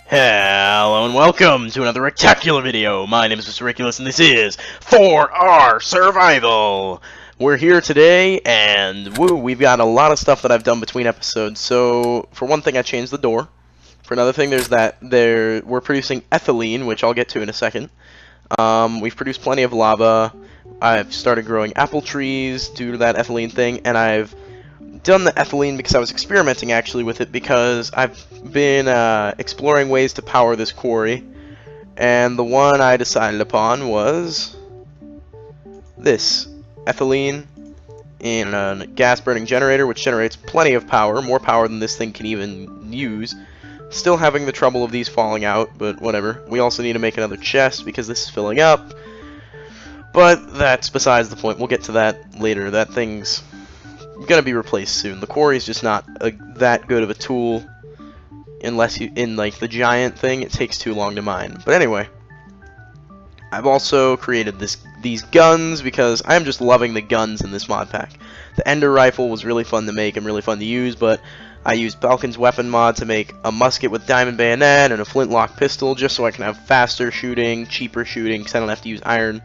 Hello and welcome to another rectacular video. My name is Mr. Ridiculous and this is For Our Survival. We're here today and we've got a lot of stuff that I've done between episodes. So for one thing, I changed the door. For another thing, we're producing ethylene, which I'll get to in a second. We've produced plenty of lava. I've started growing apple trees due to that ethylene thing, and I've done the ethylene because I was experimenting actually with it because I've been exploring ways to power this quarry, and the one I decided upon was this ethylene in a gas burning generator, which generates plenty of power, more power than this thing can even use. Still having the trouble of these falling out, but whatever. We also need to make another chest because this is filling up, but that's besides the point. We'll get to that later. That thing's gonna be replaced soon. The quarry is just not that good of a tool unless you in like the giant thing. It takes too long to mine. But anyway, I've also created these guns because I'm just loving the guns in this mod pack. The Ender rifle was really fun to make and really fun to use, but I used Balkan's weapon mod to make a musket with diamond bayonet and a flintlock pistol just so I can have faster shooting, cheaper shooting, because I don't have to use iron.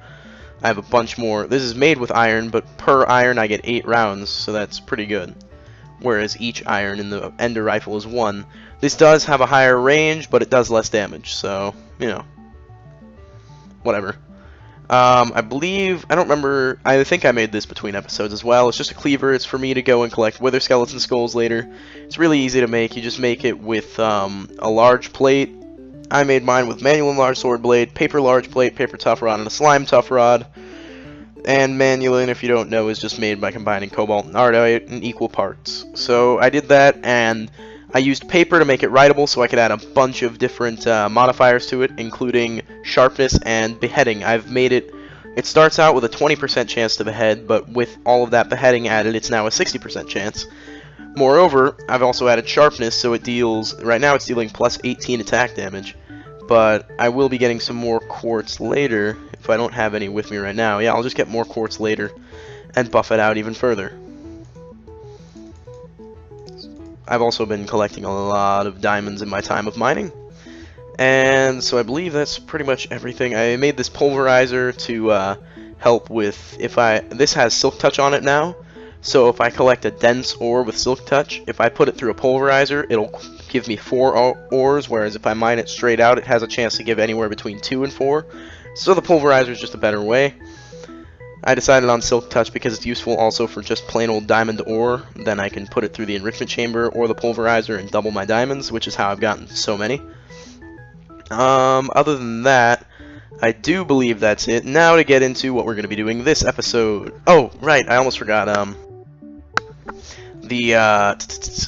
I have a bunch more. This is made with iron, but per iron I get 8 rounds, so that's pretty good. Whereas each iron in the Ender rifle is 1. This does have a higher range, but it does less damage, so, you know. Whatever. I don't remember, I think I made this between episodes as well. It's just a cleaver. It's for me to go and collect wither skeleton skulls later. It's really easy to make. You just make it with a large plate. I made mine with manual enlarged sword blade, paper large plate, paper tough rod, and a slime tough rod. And manual, if you don't know, is just made by combining cobalt and ardite in equal parts. So I did that, and I used paper to make it writable so I could add a bunch of different modifiers to it, including sharpness and beheading. I've made it, it starts out with a 20% chance to behead, but with all of that beheading added, it's now a 60% chance. Moreover, I've also added sharpness, so it deals, right now it's dealing plus 18 attack damage, but I will be getting some more quartz later, if I don't have any with me right now. Yeah, I'll just get more quartz later, and buff it out even further. I've also been collecting a lot of diamonds in my time of mining, and so I believe that's pretty much everything. I made this pulverizer to help with, this has silk touch on it now, so if I collect a dense ore with silk touch, if I put it through a pulverizer, it'll give me 4 ores, whereas if I mine it straight out, it has a chance to give anywhere between 2 and 4, so the pulverizer is just a better way. I decided on silk touch because it's useful also for just plain old diamond ore. Then I can put it through the enrichment chamber or the pulverizer and double my diamonds, which is how I've gotten so many. Other than that, I do believe that's it. Now to get into what we're going to be doing this episode. Oh, right, I almost forgot, the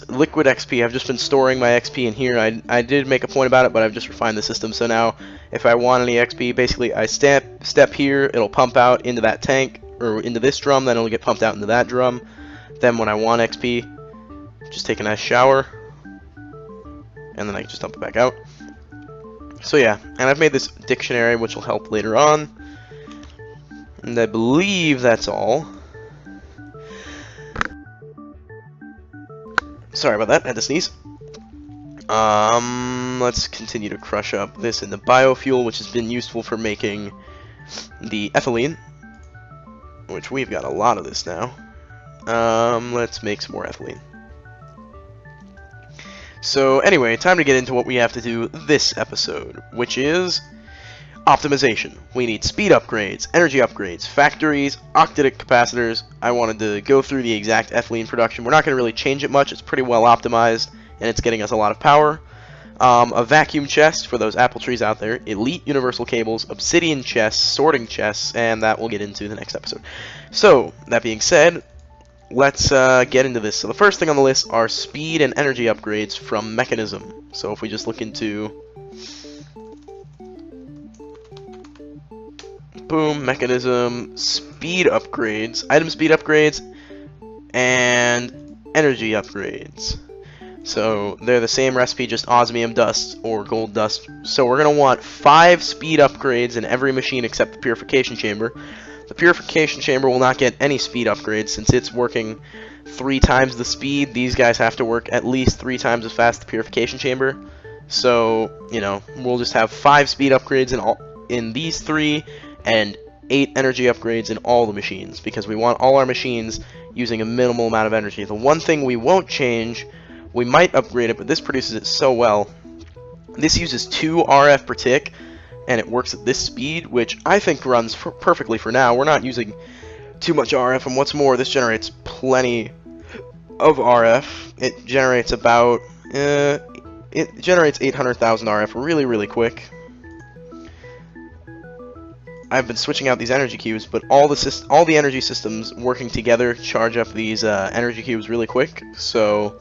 liquid XP. I've just been storing my XP in here. I did make a point about it, but I've just refined the system. So now, if I want any XP, basically I step here, it'll pump out into that tank, or into this drum, then it'll get pumped out into that drum. Then when I want XP, just take a nice shower, and then I can just dump it back out. So yeah, and I've made this dictionary, which will help later on. And I believe that's all. Sorry about that, I had to sneeze. Let's continue to crush up this in the biofuel, which has been useful for making the ethylene, which we've got a lot of this now. Let's make some more ethylene. So anyway, time to get into what we have to do this episode, which is optimization. We need speed upgrades, energy upgrades, factories, octadic capacitors. I wanted to go through the exact ethylene production. We're not going to really change it much. It's pretty well optimized, and it's getting us a lot of power. A vacuum chest for those apple trees out there, elite universal cables, obsidian chests, sorting chests, and that we'll get into the next episode. So, that being said, let's get into this. So the first thing on the list are speed and energy upgrades from Mechanism. So if we just look into boom, Mechanism, speed upgrades, item speed upgrades, and energy upgrades. So they're the same recipe, just osmium dust or gold dust. So we're going to want 5 speed upgrades in every machine except the purification chamber. The purification chamber will not get any speed upgrades since it's working 3 times the speed. These guys have to work at least 3 times as fast as the purification chamber. So, you know, we'll just have 5 speed upgrades in these 3 and 8 energy upgrades in all the machines because we want all our machines using a minimal amount of energy. The one thing we won't change, we might upgrade it, but this produces it so well. This uses 2 RF per tick, and it works at this speed, which I think runs perfectly for now. We're not using too much RF, and what's more, this generates plenty of RF. It generates about, it generates 800,000 RF really, really quick. I've been switching out these energy cubes, but all the energy systems working together charge up these energy cubes really quick, so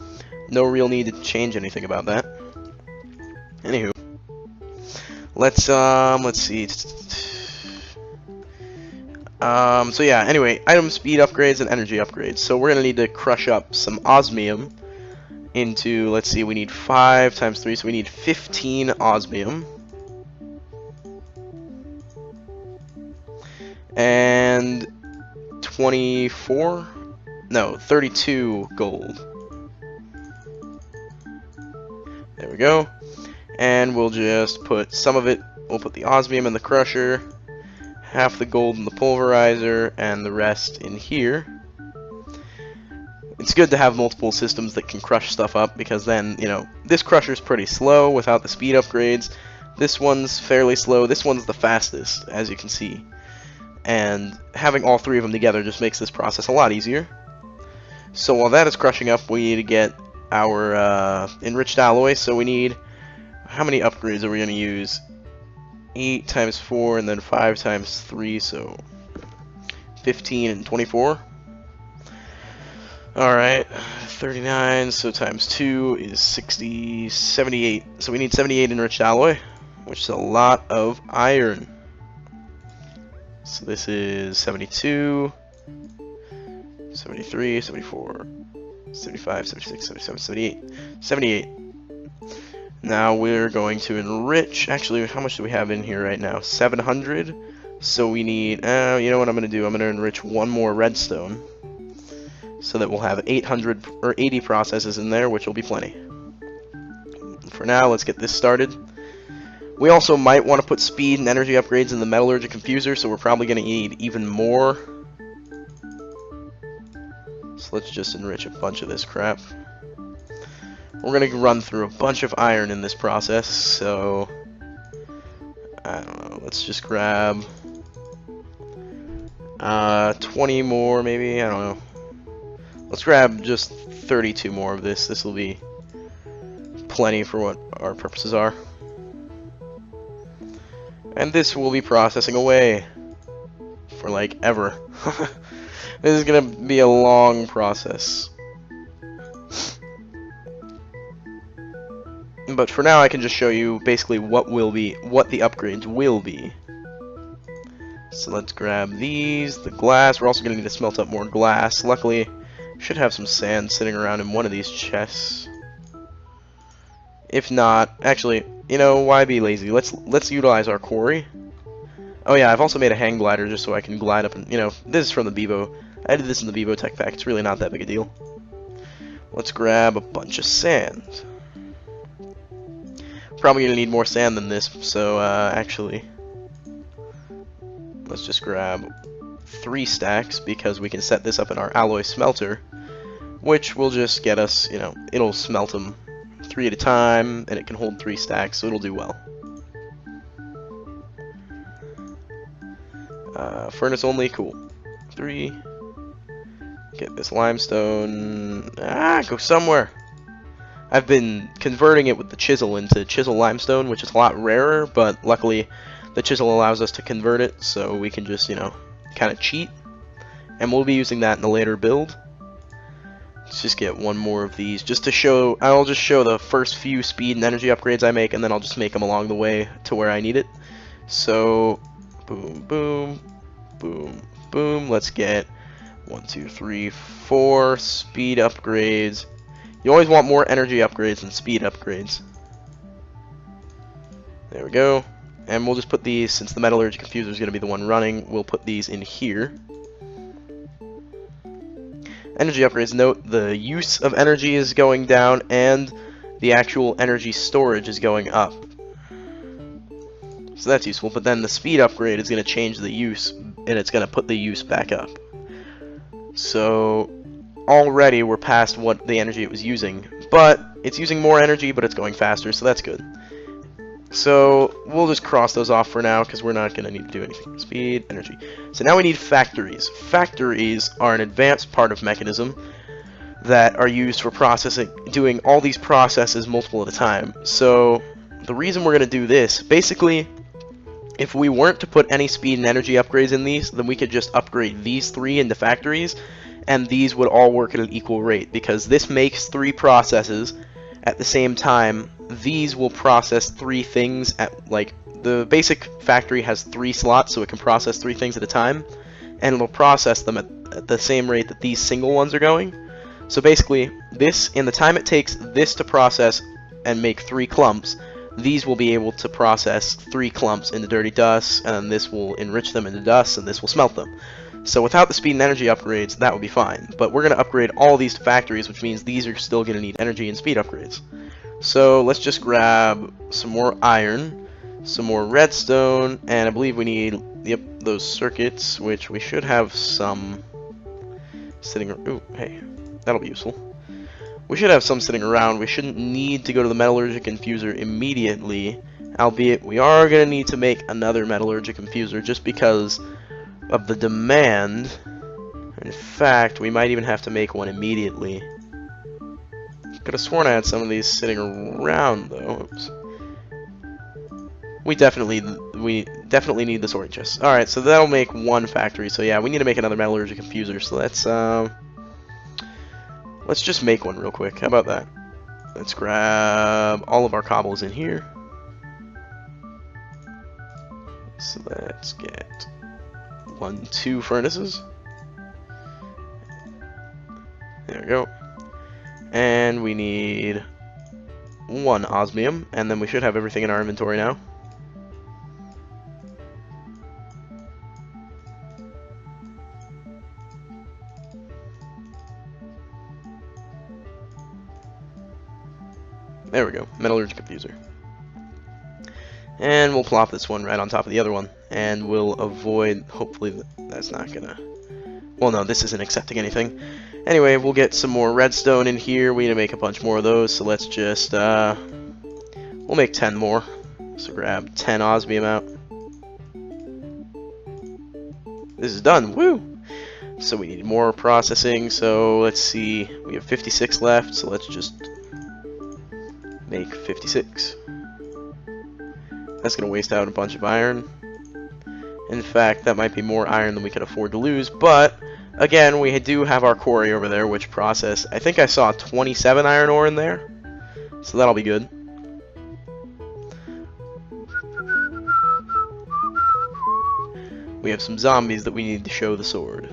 no real need to change anything about that. Anywho, let's see. So yeah, anyway, item speed upgrades and energy upgrades. So we're gonna need to crush up some osmium into, let's see, we need 5 times 3, so we need 15 osmium. And 32 gold. There we go. And we'll just put some of it, we'll put the osmium in the crusher, half the gold in the pulverizer, and the rest in here. It's good to have multiple systems that can crush stuff up, because then, you know, this crusher's pretty slow without the speed upgrades. This one's fairly slow. This one's the fastest, as you can see. And having all 3 of them together just makes this process a lot easier. So while that is crushing up, we need to get our enriched alloy. So we need, how many upgrades are we going to use? 8 times 4 and then 5 times 3, so 15 and 24. Alright, 39, so times 2 is 60, 78. So we need 78 enriched alloy, which is a lot of iron. So this is 72, 73, 74, 75, 76, 77, 78. 78. Now we're going to enrich, actually, how much do we have in here right now? 700. So we need, you know what I'm going to do? I'm going to enrich 1 more redstone, so that we'll have 800 or 80 processes in there, which will be plenty. For now, let's get this started. We also might want to put speed and energy upgrades in the metallurgic confuser, so we're probably going to need even more. So let's just enrich a bunch of this crap. We're going to run through a bunch of iron in this process, so I don't know, let's just grab 20 more maybe, I don't know. Let's grab just 32 more of this. This will be plenty for what our purposes are. And this will be processing away for like ever. This is gonna be a long process. But for now I can just show you basically what the upgrades will be. So let's grab these, the glass. We're also gonna need to smelt up more glass. Luckily, should have some sand sitting around in one of these chests. If not, actually, you know, why be lazy? Let's utilize our quarry. Oh yeah, I've also made a hang glider just so I can glide up and, you know, this is from the Bevo. I did this in the Bevo tech pack. It's really not that big a deal. Let's grab a bunch of sand. Probably gonna need more sand than this, so actually, let's just grab 3 stacks because we can set this up in our alloy smelter, which will just get us, you know, it'll smelt them 3 at a time, and it can hold 3 stacks, so it'll do well. Furnace only, cool. 3. Get this limestone. Go somewhere. I've been converting it with the chisel into chisel limestone, which is a lot rarer, but luckily the chisel allows us to convert it, so we can just, you know, kind of cheat. And we'll be using that in a later build. Let's just get 1 more of these, just to show, I'll just show the first few speed and energy upgrades I make, and then I'll just make them along the way to where I need it. So, boom, boom, boom, boom, let's get 1, 2, 3, 4 speed upgrades. You always want more energy upgrades than speed upgrades. There we go. And we'll just put these, since the metallurgy confuser is going to be the one running, we'll put these in here. Energy upgrades. Note the use of energy is going down and the actual energy storage is going up. So that's useful, but then the speed upgrade is going to change the use, and it's going to put the use back up. So already we're past what the energy it was using, but it's using more energy, but it's going faster, so that's good. So we'll just cross those off for now, because we're not going to need to do anything. Speed, energy. So now we need factories. Factories are an advanced part of mechanism that are used for processing, doing all these processes multiple at a time. So the reason we're going to do this, basically, if we weren't to put any speed and energy upgrades in these, then we could just upgrade these 3 into factories, and these would all work at an equal rate, because this makes 3 processes at the same time. These will process 3 things at, like, the basic factory has 3 slots, so it can process 3 things at a time, and it'll process them at the same rate that these single ones are going. So basically, this, in the time it takes this to process and make 3 clumps, these will be able to process 3 clumps into dirty dust, and then this will enrich them into dust, and this will smelt them. So without the speed and energy upgrades, that would be fine. But we're going to upgrade all of these to factories, which means these are still going to need energy and speed upgrades. So let's just grab some more iron, some more redstone, and I believe we need, yep, those circuits, which we should have some sitting, ooh, hey, that'll be useful. We should have some sitting around. We shouldn't need to go to the metallurgic infuser immediately, albeit we are going to need to make another metallurgic infuser just because of the demand. In fact, we might even have to make one immediately. Could have sworn I had some of these sitting around, though. Oops. We definitely need the sorting chest. Alright, so that'll make 1 factory. So yeah, we need to make another metallurgic infuser. So let's just make one real quick. How about that? Let's grab all of our cobbles in here. So let's get 1, 2 furnaces. There we go. And we need 1 osmium, and then we should have everything in our inventory now. There we go, metallurgic infuser. And we'll plop this one right on top of the other one, and we'll avoid, hopefully that's not gonna, well no, this isn't accepting anything. Anyway, we'll get some more redstone in here. We need to make a bunch more of those, so let's just, we'll make 10 more. So grab 10 osmium out. This is done, woo! So we need more processing, so let's see, we have 56 left, so let's just make 56. That's going to waste out a bunch of iron. In fact, that might be more iron than we can afford to lose, but again, we do have our quarry over there, which process, I think I saw 27 iron ore in there, so that'll be good. We have some zombies that we need to show the sword.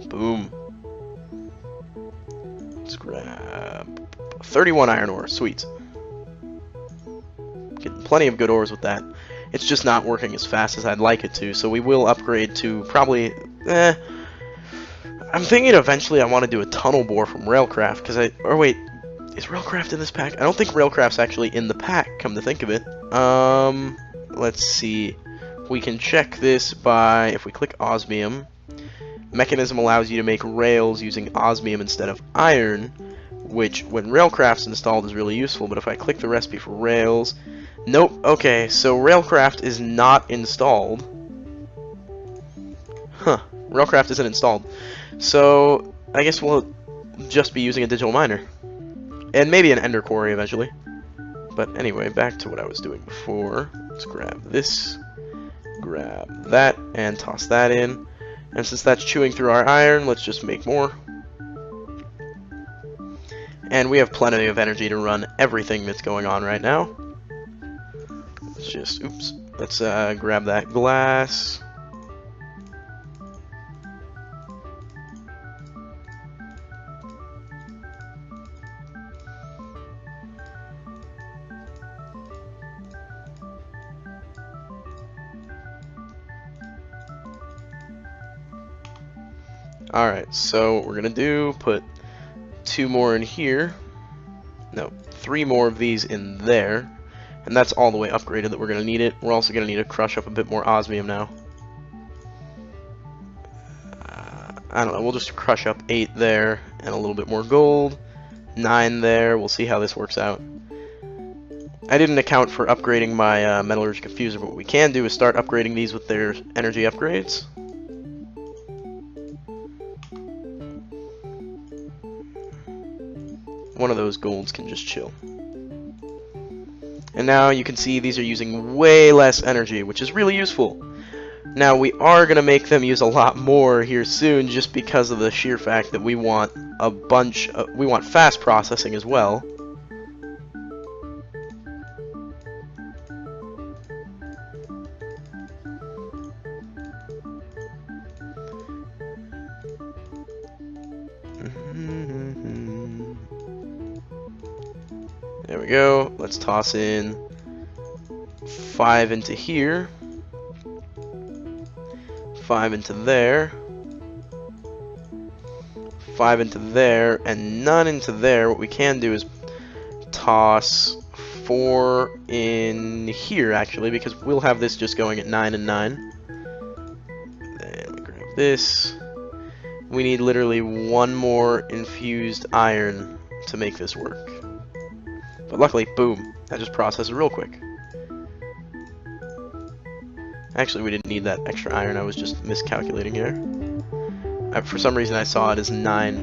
Boom. Let's grab 31 iron ore, sweet. Getting plenty of good ores with that. It's just not working as fast as I'd like it to, so we will upgrade to probably, I'm thinking eventually I want to do a tunnel bore from Railcraft, because or wait, is Railcraft in this pack? I don't think Railcraft's actually in the pack, come to think of it. Let's see. We can check this by, if we click osmium, Mechanism allows you to make rails using osmium instead of iron, which when Railcraft's installed is really useful, but if I click the recipe for rails, nope, okay, so Railcraft is not installed. Huh, Railcraft isn't installed. So, I guess we'll just be using a digital miner. And maybe an ender quarry eventually. But anyway, back to what I was doing before. Let's grab this, grab that, and toss that in. And since that's chewing through our iron, let's just make more. And we have plenty of energy to run everything that's going on right now. Let's just, oops, let's grab that glass. Alright, so what we're gonna put 2 more in here. No, 3 more of these in there. And that's all the way upgraded that we're gonna need it. We're also gonna need to crush up a bit more osmium now. I don't know, we'll just crush up 8 there, and a little bit more gold. 9 there, we'll see how this works out. I didn't account for upgrading my metallurgy confuser, but what we can do is start upgrading these with their energy upgrades. One of those golds can just chill. And now you can see these are using way less energy, which is really useful. Now we are going to make them use a lot more here soon, just because of the sheer fact that we want we want fast processing as well. There we go. Let's toss in 5 into here, 5 into there, 5 into there, and none into there. What we can do is toss 4 in here, actually, because we'll have this just going at 9 and 9. Then we grab this. We need literally 1 more infused iron to make this work. But luckily, boom, that just processed it real quick. Actually, we didn't need that extra iron, I was just miscalculating here. For some reason I saw it as 9.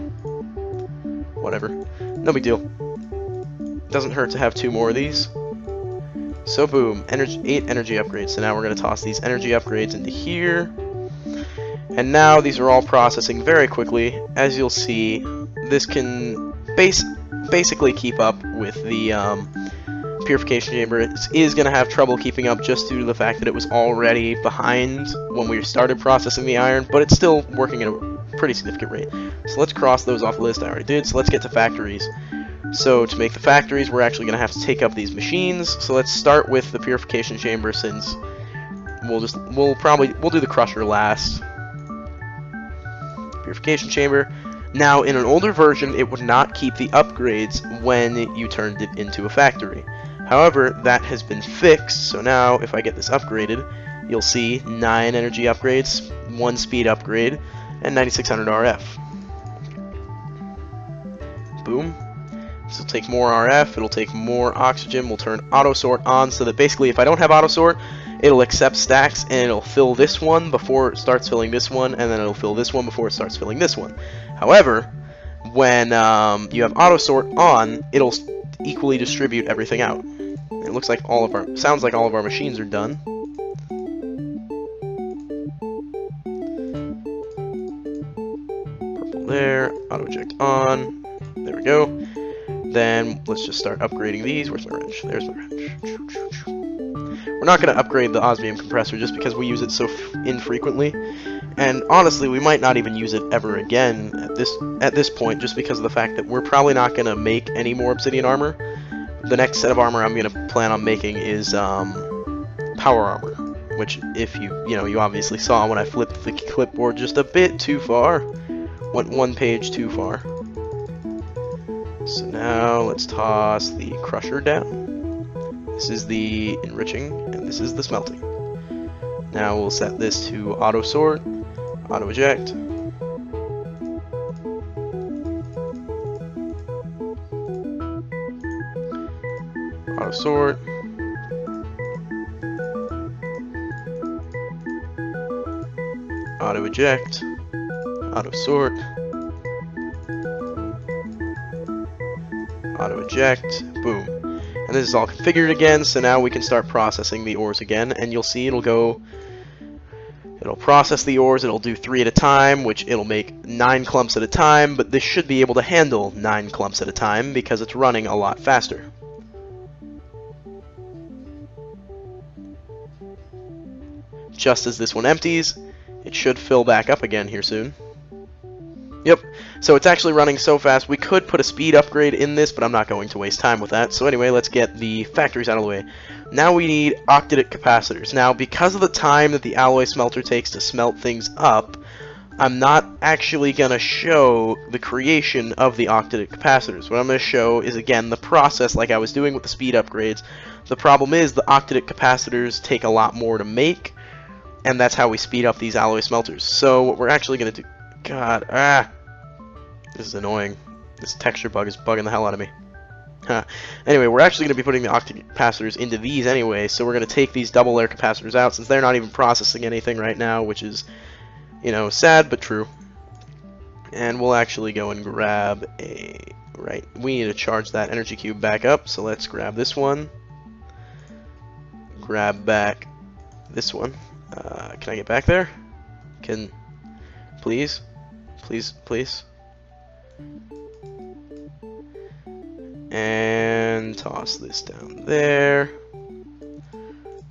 Whatever. No big deal. Doesn't hurt to have 2 more of these. So boom, 8 energy upgrades. So now we're going to toss these energy upgrades into here. And now these are all processing very quickly. As you'll see, this can basically keep up with the purification chamber. It is going to have trouble keeping up just due to the fact that it was already behind when we started processing the iron, but it's still working at a pretty significant rate. So let's cross those off the list. I already did. So let's get to factories. So to make the factories, we're actually going to have to take up these machines. So let's start with the purification chamber, since we'll do the crusher last. Purification chamber. Now, in an older version, it would not keep the upgrades when you turned it into a factory. However, that has been fixed, so now if I get this upgraded, you'll see 9 energy upgrades, 1 speed upgrade, and 9600 RF. Boom. This will take more RF, it'll take more oxygen, we'll turn auto sort on, so that basically if I don't have auto sort, it'll accept stacks and it'll fill this one before it starts filling this one, and then it'll fill this one before it starts filling this one. However, when you have auto sort on, it'll equally distribute everything out. It looks like sounds like all of our machines are done. Purple there, auto eject on. There we go. Then let's just start upgrading these. Where's my wrench? There's my wrench. We're not going to upgrade the osmium compressor just because we use it so infrequently, and honestly we might not even use it ever again at this point, just because of the fact that we're probably not going to make any more obsidian armor. The next set of armor I'm going to plan on making is power armor, which if you obviously saw when I flipped the clipboard just a bit too far, went 1 page too far. So now let's toss the crusher down. This is the enriching, and this is the smelting. Now we'll set this to auto sort, auto eject. Auto sort. Auto eject. Auto sort. Auto eject. Boom. And this is all configured again, so now we can start processing the ores again, and you'll see it'll process the ores, it'll do 3 at a time, which it'll make 9 clumps at a time, but this should be able to handle 9 clumps at a time because it's running a lot faster. Just as this one empties, it should fill back up again here soon. Yep, so it's actually running so fast, we could put a speed upgrade in this, but I'm not going to waste time with that. So anyway, let's get the factories out of the way. Now we need octadic capacitors. Now, because of the time that the alloy smelter takes to smelt things up, I'm not actually going to show the creation of the octadic capacitors. What I'm going to show is, again, the process like I was doing with the speed upgrades. The problem is the octadic capacitors take a lot more to make, and that's how we speed up these alloy smelters. So what we're actually going to do... God, this is annoying. This texture bug is bugging the hell out of me. Anyway, we're actually going to be putting the octadic capacitors into these anyway, so we're going to take these double layer capacitors out, since they're not even processing anything right now, which is... you know, sad but true. And we'll actually go and grab a... Right, we need to charge that energy cube back up, so let's grab this one. Grab back this one. Can I get back there? Can... Please? Please, please? And toss this down there.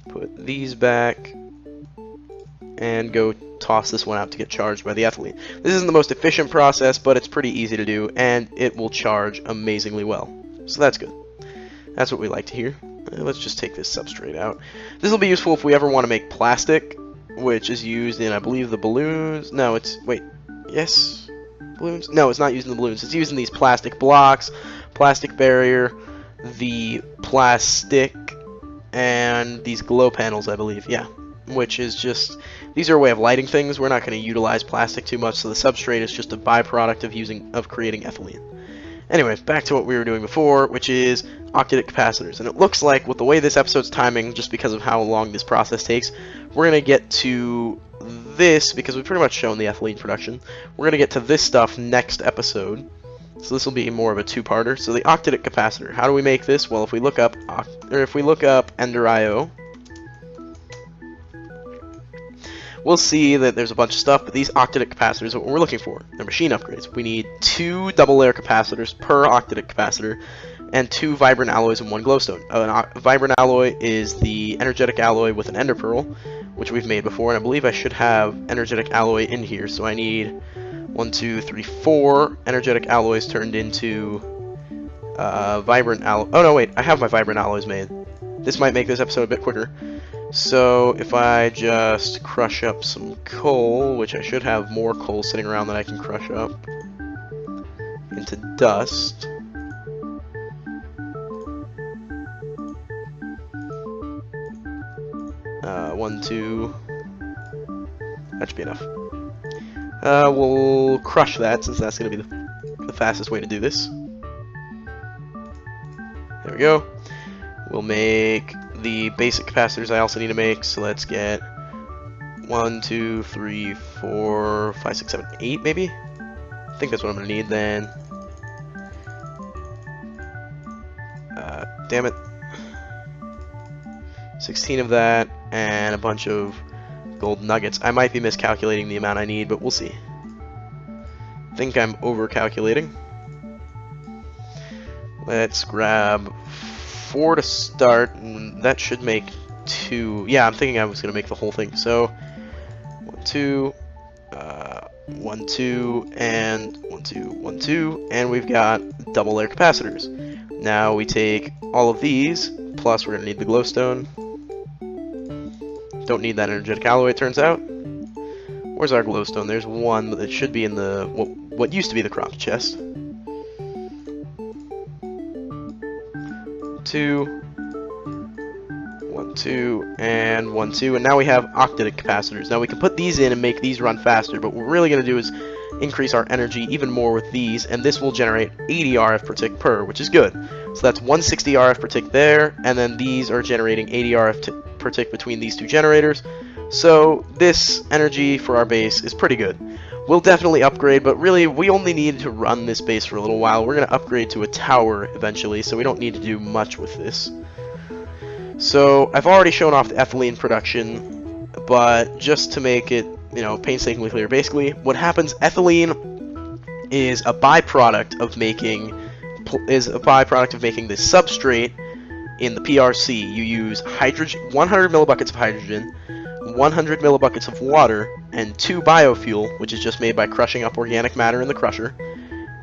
Put these back. And go toss this one out to get charged by the ethylene. This isn't the most efficient process, but it's pretty easy to do, and it will charge amazingly well. So that's good. That's what we like to hear. Let's just take this substrate out. This will be useful if we ever want to make plastic, which is used in, I believe, the balloons. No, it's... Wait. Yes? Balloons? No, it's not used in the balloons. It's used in these plastic blocks, plastic barrier, the plastic, and these glow panels, I believe. Yeah. Which is just... These are a way of lighting things. We're not going to utilize plastic too much, so the substrate is just a byproduct of creating ethylene. Anyway, back to what we were doing before, which is octadic capacitors. And it looks like, with the way this episode's timing, just because of how long this process takes, we're going to get to this, because we've pretty much shown the ethylene production. We're going to get to this stuff next episode. So this will be more of a two-parter. So the octadic capacitor. How do we make this? Well, if we look up Ender.io, we'll see that there's a bunch of stuff, but these octadic capacitors are what we're looking for. They're machine upgrades. We need 2 double layer capacitors per octadic capacitor, and 2 vibrant alloys and 1 glowstone. A vibrant alloy is the energetic alloy with an ender pearl, which we've made before, and I believe I should have energetic alloy in here, so I need 1, 2, 3, 4 energetic alloys turned into vibrant alloy. Oh no, wait, I have my vibrant alloys made. This might make this episode a bit quicker. So if I just crush up some coal, which I should have more coal sitting around that I can crush up into dust. One, 2. That should be enough. We'll crush that, since that's going to be the fastest way to do this. There we go. We'll make the basic capacitors I also need to make, so let's get 1, 2, 3, 4, 5, 6, 7, 8 maybe? I think that's what I'm going to need then. Damn it. 16 of that, and a bunch of gold nuggets. I might be miscalculating the amount I need, but we'll see. I think I'm over-calculating. Let's grab 4 to start, and that should make 2. Yeah, I'm thinking I was going to make the whole thing. So, 1, 2, 1, 2, and 1, 2, 1, 2, and we've got double layer capacitors. Now we take all of these, plus we're going to need the glowstone. Don't need that energetic alloy, it turns out. Where's our glowstone? There's one, but it should be in the what used to be the crop chest. 2, 1, 2, and 1, 2, and now we have octadic capacitors. Now we can put these in and make these run faster, but what we're really going to do is increase our energy even more with these, and this will generate 80 RF per tick per, which is good. So that's 160 RF per tick there, and then these are generating 80 RF per tick between these 2 generators. So this energy for our base is pretty good. We'll definitely upgrade, but really we only need to run this base for a little while. We're going to upgrade to a tower eventually, so we don't need to do much with this. So I've already shown off the ethylene production, but just to make it, you know, painstakingly clear, basically what happens, ethylene is a byproduct of making this substrate in the PRC. You use hydrogen, 100 millibuckets of hydrogen, 100 millibuckets of water, and 2 biofuel, which is just made by crushing up organic matter in the crusher,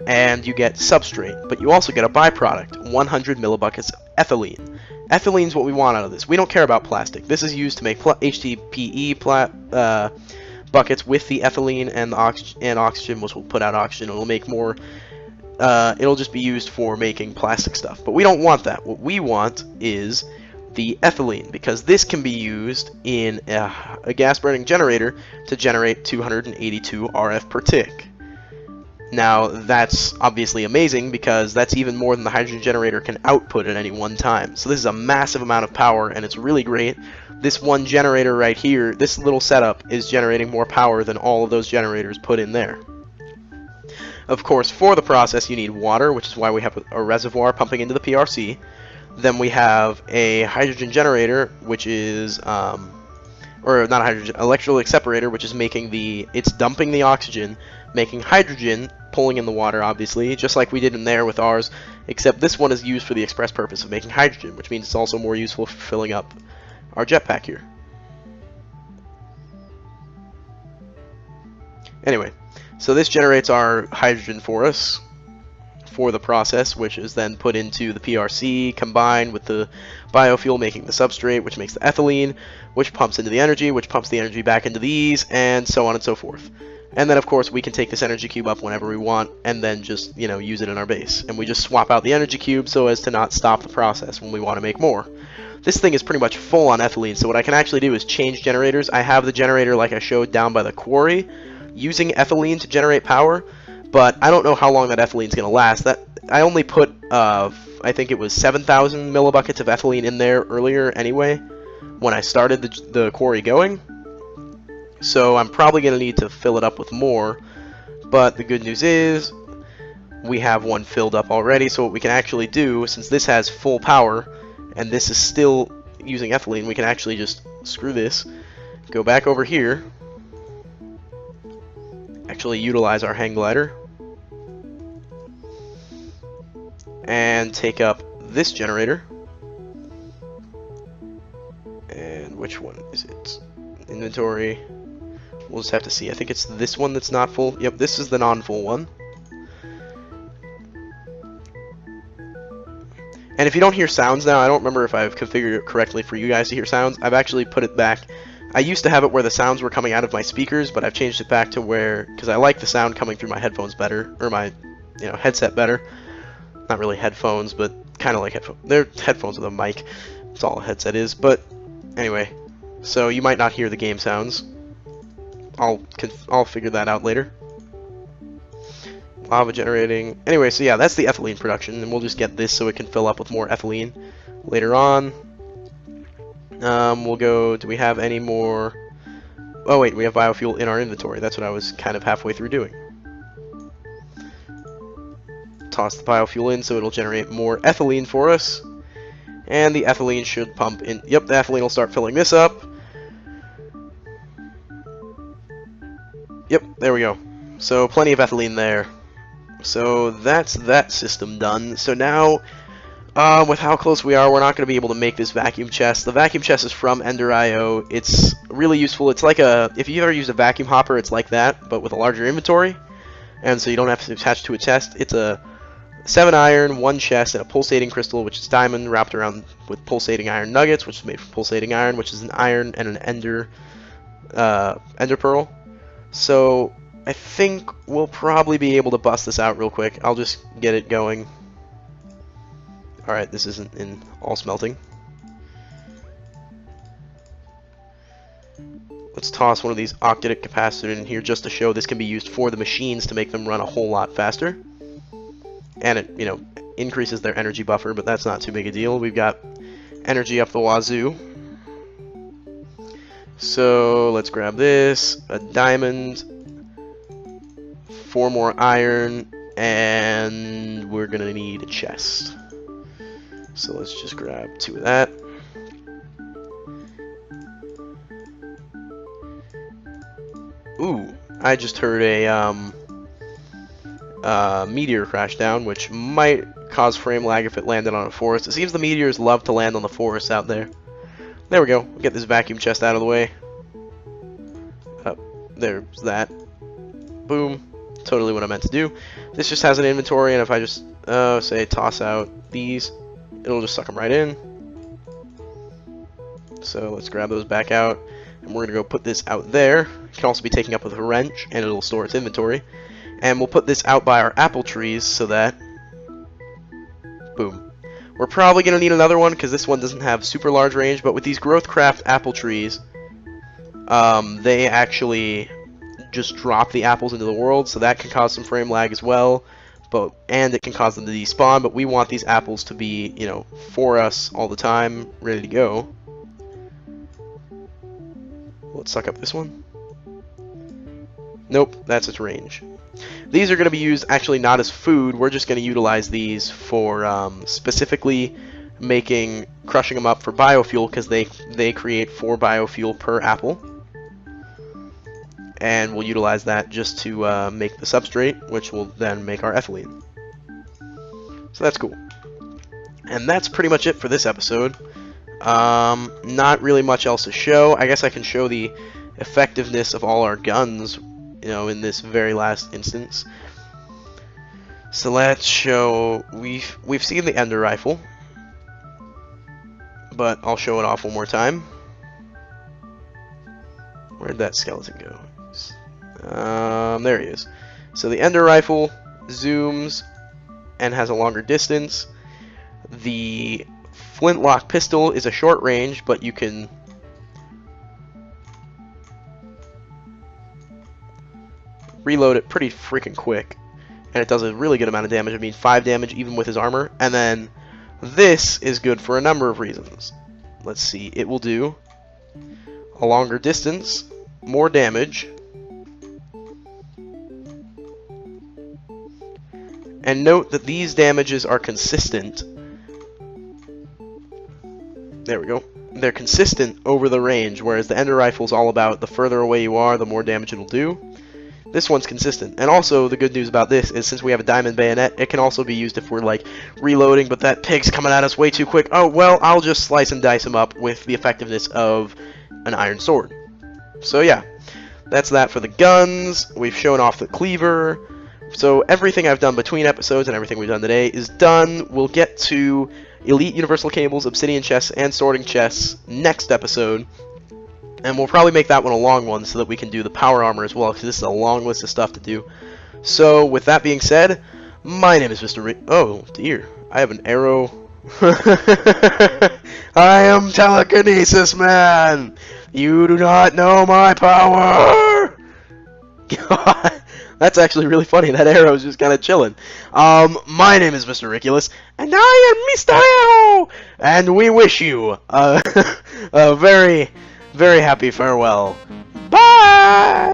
and you get substrate. But you also get a byproduct, 100 millibuckets of ethylene. Ethylene is what we want out of this. We don't care about plastic. This is used to make HDPE buckets with the ethylene and the oxygen, which will put out oxygen. It'll make more. It'll just be used for making plastic stuff. But we don't want that. What we want is the ethylene, because this can be used in a gas burning generator to generate 282 RF per tick. Now that's obviously amazing, because that's even more than the hydrogen generator can output at any one time. So this is a massive amount of power, and it's really great. This one generator right here, this little setup, is generating more power than all of those generators put in there. Of course, for the process you need water, which is why we have a reservoir pumping into the PRC. Then we have a hydrogen generator, which is, or not a hydrogen, electrolytic separator, which is making it's dumping the oxygen, making hydrogen, pulling in the water, obviously, just like we did in there with ours, except this one is used for the express purpose of making hydrogen, which means it's also more useful for filling up our jetpack here. Anyway, so this generates our hydrogen for us, for the process, which is then put into the PRC, combined with the biofuel making the substrate, which makes the ethylene, which pumps into the energy, which pumps the energy back into these, and so on and so forth. And then, of course, we can take this energy cube up whenever we want, and then just, you know, use it in our base. And we just swap out the energy cube so as to not stop the process when we want to make more. This thing is pretty much full on ethylene, so what I can actually do is change generators. I have the generator like I showed down by the quarry, using ethylene to generate power, but I don't know how long that ethylene is going to last. I only put, I think it was 7,000 millibuckets of ethylene in there earlier anyway, when I started the quarry going. So I'm probably going to need to fill it up with more, but the good news is we have one filled up already. So what we can actually do, since this has full power, and this is still using ethylene, we can actually just screw this, go back over here, actually utilize our hang glider, and take up this generator. And which one is it? Inventory. We'll just have to see. I think it's this one that's not full. Yep, this is the non-full one. And if you don't hear sounds now, I don't remember if I've configured it correctly for you guys to hear sounds. I've actually put it back. I used to have it where the sounds were coming out of my speakers, but I've changed it back to where, because I like the sound coming through my headphones better, or my, you know, headset better. Not really headphones, but kind of like headphones. They're headphones with a mic. That's all a headset is. But anyway, so you might not hear the game sounds. I'll figure that out later. Lava generating. Anyway, so yeah, that's the ethylene production, and we'll just get this so it can fill up with more ethylene later on. We'll go. Do we have any more? Oh wait, we have biofuel in our inventory. That's what I was kind of halfway through doing. Toss the biofuel in so it'll generate more ethylene for us, and the ethylene should pump in. Yep, the ethylene will start filling this up. Yep, there we go. So plenty of ethylene there. So that's that system done. So now, with how close we are, we're not going to be able to make this vacuum chest. The vacuum chest is from Ender.io. It's really useful. It's like if you ever use a vacuum hopper, it's like that, but with a larger inventory. And so you don't have to attach to a chest. It's a 7 iron, 1 chest, and a pulsating crystal, which is diamond, wrapped around with pulsating iron nuggets, which is made from pulsating iron, which is an iron and an ender pearl. So I think we'll probably be able to bust this out real quick. I'll just get it going. Alright, this isn't in all smelting. Let's toss one of these octadic capacitors in here just to show this can be used for the machines to make them run a whole lot faster. And it, you know, increases their energy buffer, but that's not too big a deal. We've got energy up the wazoo. So let's grab this, a diamond, 4 more iron, and we're gonna need a chest. So let's just grab 2 of that. Ooh, I just heard a meteor crash down, which might cause frame lag if it landed on a forest. It seems the meteors love to land on the forests out there. There we go. We'll get this vacuum chest out of the way. There's that. Boom. Totally what I meant to do. This just has an inventory, and if I just, say, toss out these, it'll just suck them right in. So let's grab those back out. And we're going to go put this out there. It can also be taken up with a wrench, and it'll store its inventory. And we'll put this out by our apple trees so that... Boom. We're probably going to need another one because this one doesn't have super large range, but with these Growthcraft apple trees, they actually just drop the apples into the world, so that can cause some frame lag as well. And it can cause them to despawn, but we want these apples to be, you know, for us all the time, ready to go. Let's suck up this one. Nope, that's its range. These are going to be used actually not as food. We're just going to utilize these for specifically crushing them up for biofuel, because they create 4 biofuel per apple. And we'll utilize that just to make the substrate, which will then make our ethylene. So that's cool. And that's pretty much it for this episode. Not really much else to show. I guess I can show the effectiveness of all our guns, you know, in this very last instance. So let's show. We've seen the Ender Rifle, but I'll show it off one more time. Where'd that skeleton go? There he is. So the Ender Rifle zooms and has a longer distance. The Flintlock pistol is a short range, but you can reload it pretty freaking quick, and it does a really good amount of damage. I mean, 5 damage even with his armor. And then this is good for a number of reasons. Let's see, it will do a longer distance, more damage, and note that these damages are consistent. There we go. They're consistent over the range, whereas the Ender Rifle is all about the further away you are, the more damage it'll do. This one's consistent. And also, the good news about this is since we have a diamond bayonet, it can also be used if we're, like, reloading, but that pig's coming at us way too quick. Oh, well, I'll just slice and dice him up with the effectiveness of an iron sword. So, yeah. That's that for the guns. We've shown off the cleaver. So, everything I've done between episodes and everything we've done today is done. We'll get to Elite Universal Cables, Obsidian Chests, and Sorting Chests next episode. And we'll probably make that one a long one so that we can do the power armor as well, because this is a long list of stuff to do. So, with that being said, my name is Mr. Rick. Oh, dear. I have an arrow. I am Telekinesis Man! You do not know my power! God, that's actually really funny. That arrow is just kind of chilling. My name is Mr. Riculous, and I am Mr. Arrow! And we wish you a very... very happy farewell. Bye!